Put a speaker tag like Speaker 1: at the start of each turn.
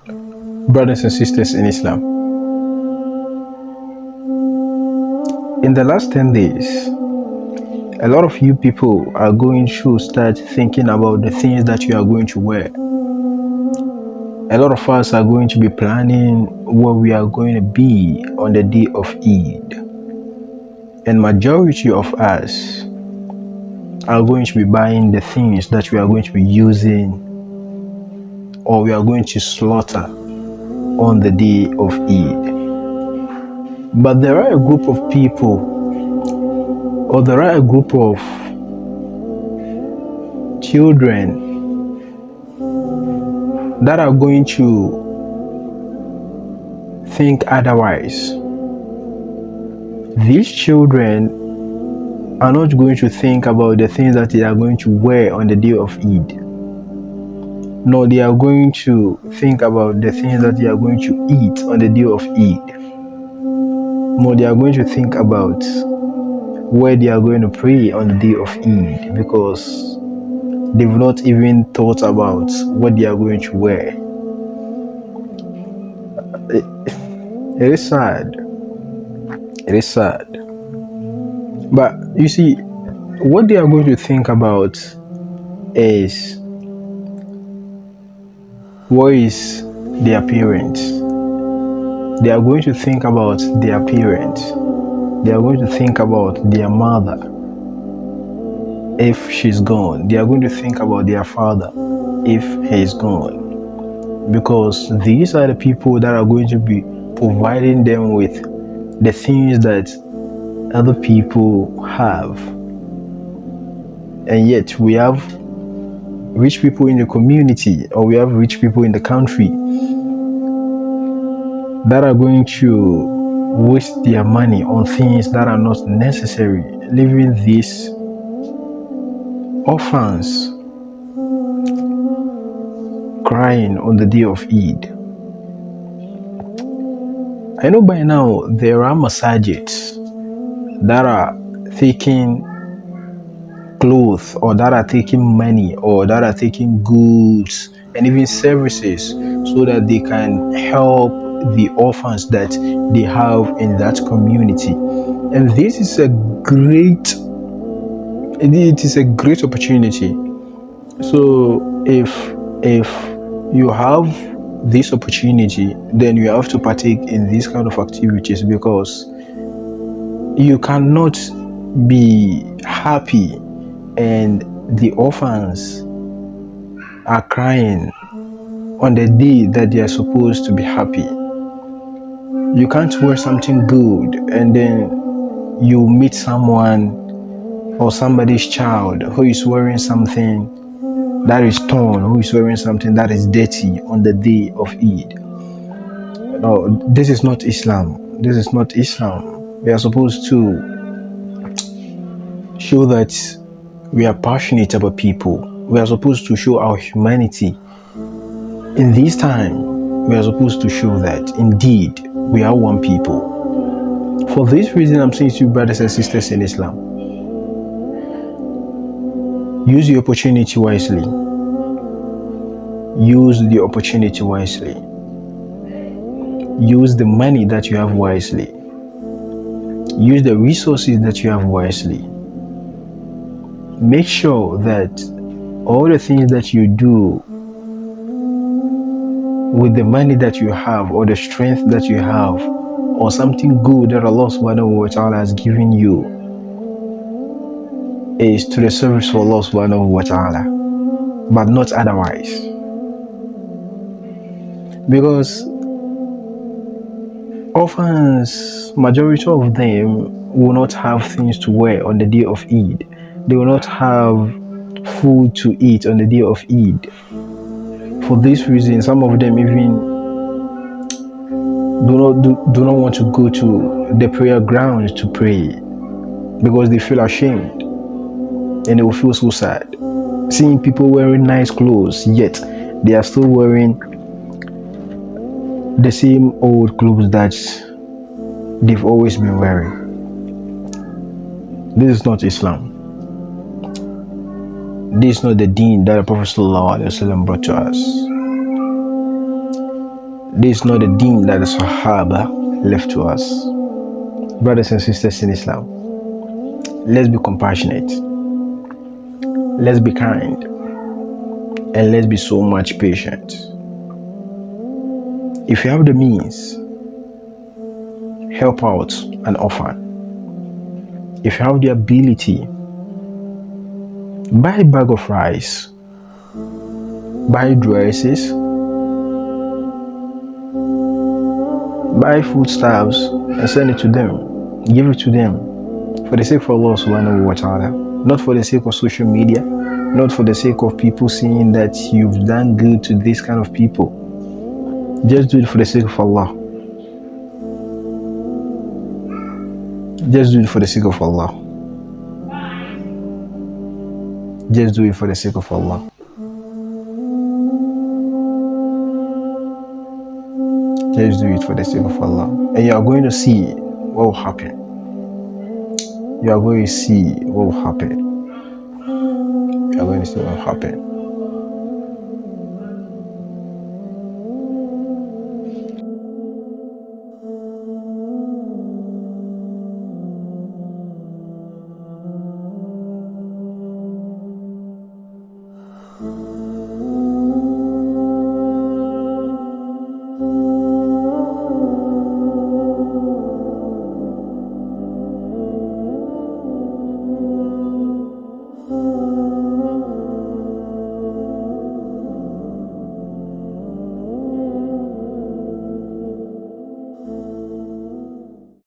Speaker 1: Brothers and sisters in Islam, in the last 10 days, a lot of you people are going to start thinking about the things that you are going to wear. A lot of us are going to be planning where we are going to be on the day of Eid. And majority of us are going to be buying the things that we are going to be using or we are going to slaughter on the day of Eid. But there are a group of people, or there are a group of children that are going to think otherwise. These children are not going to think about the things that they are going to wear on the day of Eid. No, they are going to think about the things that they are going to eat on the day of Eid. No, they are going to think about where they are going to pray on the day of Eid, because they've not even thought about what they are going to wear. It is sad. It is sad. But you see, what they are going to think about is, what is their parents? They are going to think about their parents. They are going to think about their mother if she's gone. They are going to think about their father if he's gone. Because these are the people that are going to be providing them with the things that other people have. And yet we have rich people in the community, or we have rich people in the country that are going to waste their money on things that are not necessary, leaving these orphans crying on the day of Eid. I know by now there are masajids that are taking clothes, or that are taking money, or that are taking goods and even services so that they can help the orphans that they have in that community. And this is a great opportunity. So if you have this opportunity, then you have to partake in these kind of activities, because you cannot be happy and the orphans are crying on the day that they are supposed to be happy. You can't wear something good and then you meet someone or somebody's child who is wearing something that is torn, who is wearing something that is dirty on the day of Eid. No, this is not Islam. This is not Islam. We are supposed to show that we are passionate about people. We are supposed to show our humanity. In this time, we are supposed to show that indeed we are one people. For this reason, I'm saying to you, brothers and sisters in Islam, use the opportunity wisely. Use the opportunity wisely. Use the money that you have wisely. Use the resources that you have wisely. Make sure that all the things that you do with the money that you have, or the strength that you have, or something good that Allah subhanahu wa ta'ala has given you, is to the service for Allah subhanahu wa ta'ala, but not otherwise. Because orphans, majority of them will not have things to wear on the day of Eid. They will not have food to eat on the day of Eid. For this reason, some of them even do not want to go to the prayer ground to pray, because they feel ashamed and they will feel so sad seeing people wearing nice clothes, yet they are still wearing the same old clothes that they've always been wearing. This is not Islam. This is not the deen that the Prophet ﷺ brought to us. This is not the deen that the Sahaba left to us. Brothers and sisters in Islam, let's be compassionate, let's be kind, and let's be so much patient. If you have the means, help out an orphan. If you have the ability, buy a bag of rice, buy dresses, buy foodstuffs, and send it to them. Give it to them for the sake of Allah subhanahu wa ta'ala. Not for the sake of social media, not for the sake of people seeing that you've done good to this kind of people. Just do it for the sake of Allah. Just do it for the sake of Allah. Just do it for the sake of Allah. Just do it for the sake of Allah. And you are going to see what will happen. You are going to see what will happen. You are going to see what will happen.